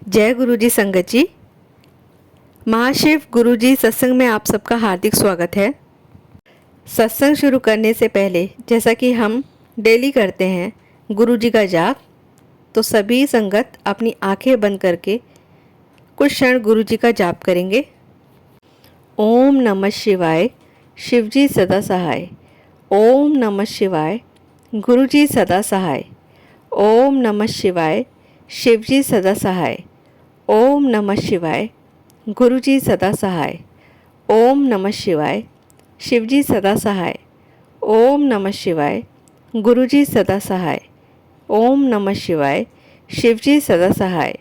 जय गुरु जी संगत जी। महाशिव गुरु जी सत्संग में आप सबका हार्दिक स्वागत है। सत्संग शुरू करने से पहले जैसा कि हम डेली करते हैं गुरु जी का जाप, तो सभी संगत अपनी आंखें बंद करके कुछ क्षण गुरु जी का जाप करेंगे। ओम नमः शिवाय, शिवजी सदा सहाय। ओम नमः शिवाय, गुरु जी सदा सहाय। ओम नमः शिवाय, शिवजी सदा सहाय। ओम नमः शिवाय, गुरु जी सदा सहाय। ओम नमः शिवाय, शिवजी सदा सहाय। ओम नमः शिवाय, गुरु जी सदा सहाय। ओम नमः शिवाय, शिवजी सदा सहाय।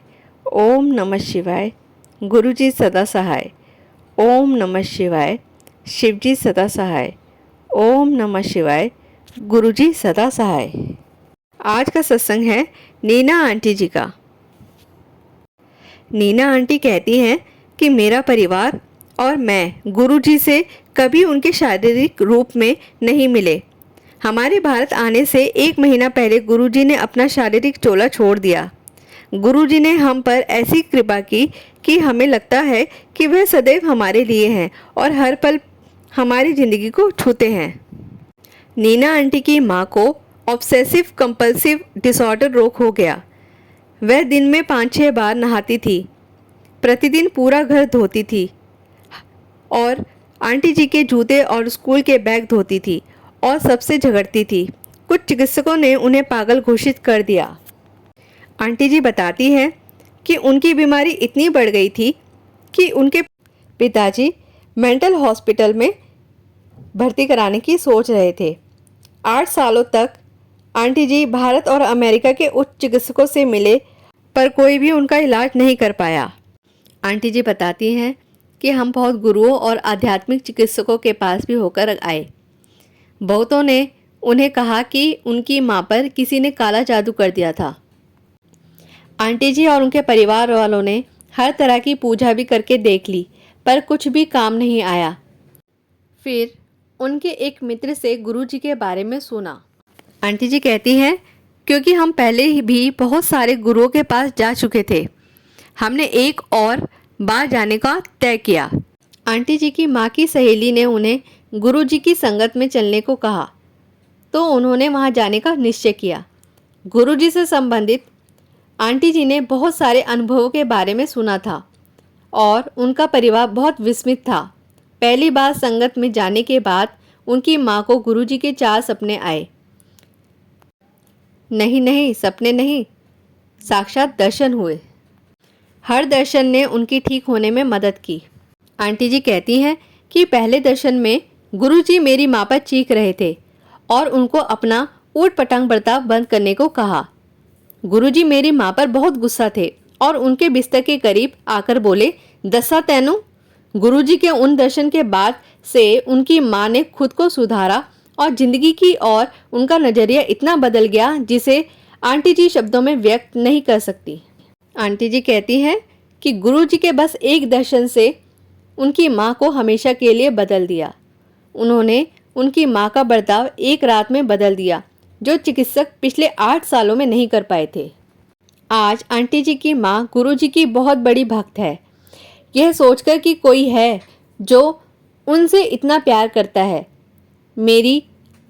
ओम नमः शिवाय, गुरु जी सदा सहाय। ओम नमः शिवाय, शिवजी सदा सहाय। ओम नमः शिवाय, गुरु जी सदा सहाय। आज का सत्संग है नीना आंटी जी का। नीना आंटी कहती हैं कि मेरा परिवार और मैं गुरुजी से कभी उनके शारीरिक रूप में नहीं मिले। हमारे भारत आने से 1 महीना पहले गुरुजी ने अपना शारीरिक चोला छोड़ दिया। गुरुजी ने हम पर ऐसी कृपा की कि हमें लगता है कि वह सदैव हमारे लिए हैं और हर पल हमारी ज़िंदगी को छूते हैं। नीना आंटी की माँ को ऑब्सेसिव कंपल्सिव डिसऑर्डर रोग हो गया। वह दिन में 5-6 बार नहाती थी, प्रतिदिन पूरा घर धोती थी और आंटी जी के जूते और स्कूल के बैग धोती थी और सबसे झगड़ती थी। कुछ चिकित्सकों ने उन्हें पागल घोषित कर दिया। आंटी जी बताती हैं कि उनकी बीमारी इतनी बढ़ गई थी कि उनके पिताजी मेंटल हॉस्पिटल में भर्ती कराने की सोच रहे थे। 8 सालों तक आंटी जी भारत और अमेरिका के उच्च चिकित्सकों से मिले, पर कोई भी उनका इलाज नहीं कर पाया। आंटी जी बताती हैं कि हम बहुत गुरुओं और आध्यात्मिक चिकित्सकों के पास भी होकर आए। बहुतों ने उन्हें कहा कि उनकी मां पर किसी ने काला जादू कर दिया था। आंटी जी और उनके परिवार वालों ने हर तरह की पूजा भी करके देख ली, पर कुछ भी काम नहीं आया। फिर उनके एक मित्र से गुरु जी के बारे में सुना। आंटी जी कहती हैं क्योंकि हम पहले ही भी बहुत सारे गुरुओं के पास जा चुके थे, हमने एक और बार जाने का तय किया। आंटी जी की माँ की सहेली ने उन्हें गुरु जी की संगत में चलने को कहा, तो उन्होंने वहाँ जाने का निश्चय किया। गुरु जी से संबंधित आंटी जी ने बहुत सारे अनुभवों के बारे में सुना था और उनका परिवार बहुत विस्मित था। पहली बार संगत में जाने के बाद उनकी माँ को गुरु जी के 4 सपने आए। नहीं, सपने नहीं, साक्षात दर्शन हुए। हर दर्शन ने उनकी ठीक होने में मदद की। आंटी जी कहती हैं कि पहले दर्शन में गुरुजी मेरी माँ पर चीख रहे थे और उनको अपना ऊट पटांग बर्ताव बंद करने को कहा। गुरुजी मेरी माँ पर बहुत गुस्सा थे और उनके बिस्तर के करीब आकर बोले, दस्सा तैनू। गुरुजी के उन दर्शन के बाद से उनकी माँ ने खुद को सुधारा और जिंदगी की ओर उनका नजरिया इतना बदल गया जिसे आंटी जी शब्दों में व्यक्त नहीं कर सकती। आंटी जी कहती हैं कि गुरु जी के बस एक दर्शन से उनकी माँ को हमेशा के लिए बदल दिया। उन्होंने उनकी माँ का बर्ताव एक रात में बदल दिया, जो चिकित्सक पिछले 8 सालों में नहीं कर पाए थे। आज आंटी जी की माँ गुरु जी की बहुत बड़ी भक्त है। यह सोचकर कि कोई है जो उनसे इतना प्यार करता है, मेरी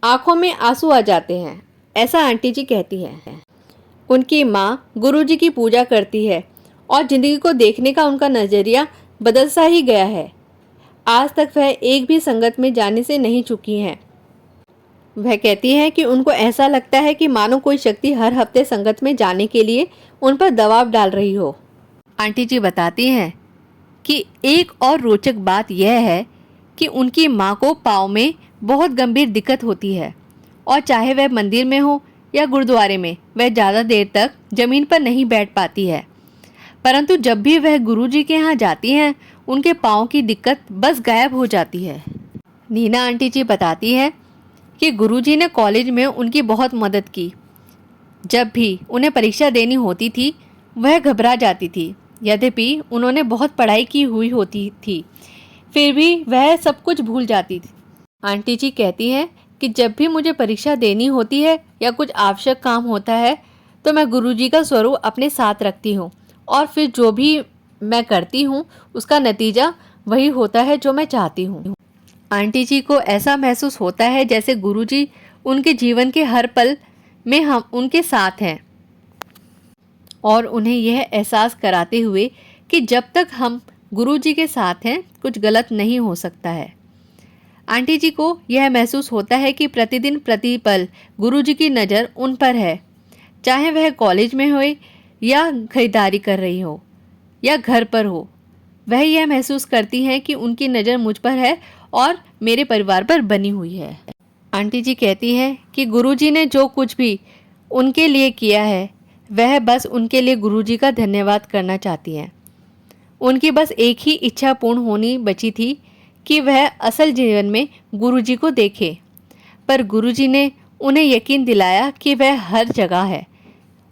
आंखों में आंसू आ जाते हैं, ऐसा आंटी जी कहती है। उनकी माँ गुरुजी की पूजा करती है और ज़िंदगी को देखने का उनका नज़रिया बदल सा ही गया है। आज तक वह एक भी संगत में जाने से नहीं चुकी हैं। वह कहती हैं कि उनको ऐसा लगता है कि मानो कोई शक्ति हर हफ्ते संगत में जाने के लिए उन पर दबाव डाल रही हो। आंटी जी बताती हैं कि एक और रोचक बात यह है कि उनकी माँ को पाँव में बहुत गंभीर दिक्कत होती है और चाहे वह मंदिर में हो या गुरुद्वारे में, वह ज़्यादा देर तक ज़मीन पर नहीं बैठ पाती है। परंतु जब भी वह गुरुजी के यहाँ जाती हैं, उनके पाँव की दिक्कत बस गायब हो जाती है। नीना आंटी जी बताती हैं कि गुरुजी ने कॉलेज में उनकी बहुत मदद की। जब भी उन्हें परीक्षा देनी होती थी, वह घबरा जाती थी। यद्यपि उन्होंने बहुत पढ़ाई की हुई होती थी, फिर भी वह सब कुछ भूल जाती थी। आंटी जी कहती हैं कि जब भी मुझे परीक्षा देनी होती है या कुछ आवश्यक काम होता है, तो मैं गुरुजी का स्वरूप अपने साथ रखती हूँ और फिर जो भी मैं करती हूँ उसका नतीजा वही होता है जो मैं चाहती हूँ। आंटी जी को ऐसा महसूस होता है जैसे गुरुजी उनके जीवन के हर पल में हम उनके साथ हैं और उन्हें यह एहसास कराते हुए कि जब तक हम गुरुजी के साथ हैं कुछ गलत नहीं हो सकता है। आंटी जी को यह महसूस होता है कि प्रतिदिन प्रतिपल गुरुजी की नज़र उन पर है, चाहे वह कॉलेज में हो या खरीदारी कर रही हो या घर पर हो। वह यह महसूस करती हैं कि उनकी नज़र मुझ पर है और मेरे परिवार पर बनी हुई है। आंटी जी कहती हैं कि गुरुजी ने जो कुछ भी उनके लिए किया है वह बस उनके लिए गुरुजी का धन्यवाद करना चाहती हैं। उनकी बस एक ही इच्छा पूर्ण होनी बची थी कि वह असल जीवन में गुरुजी को देखे, पर गुरुजी ने उन्हें यकीन दिलाया कि वह हर जगह है।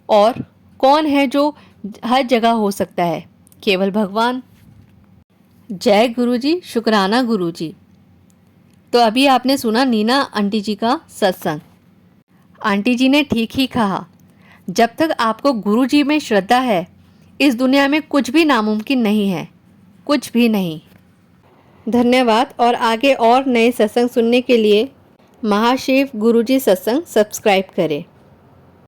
और कौन है जो हर जगह हो सकता है? केवल भगवान। जय गुरुजी, शुक्राना गुरुजी। तो अभी आपने सुना नीना आंटी जी का सत्संग। आंटी जी ने ठीक ही कहा, जब तक आपको गुरुजी में श्रद्धा है इस दुनिया में कुछ भी नामुमकिन नहीं है, कुछ भी नहीं। धन्यवाद। और आगे और नए सत्संग सुनने के लिए महाशिव गुरुजी सत्संग सब्सक्राइब करें।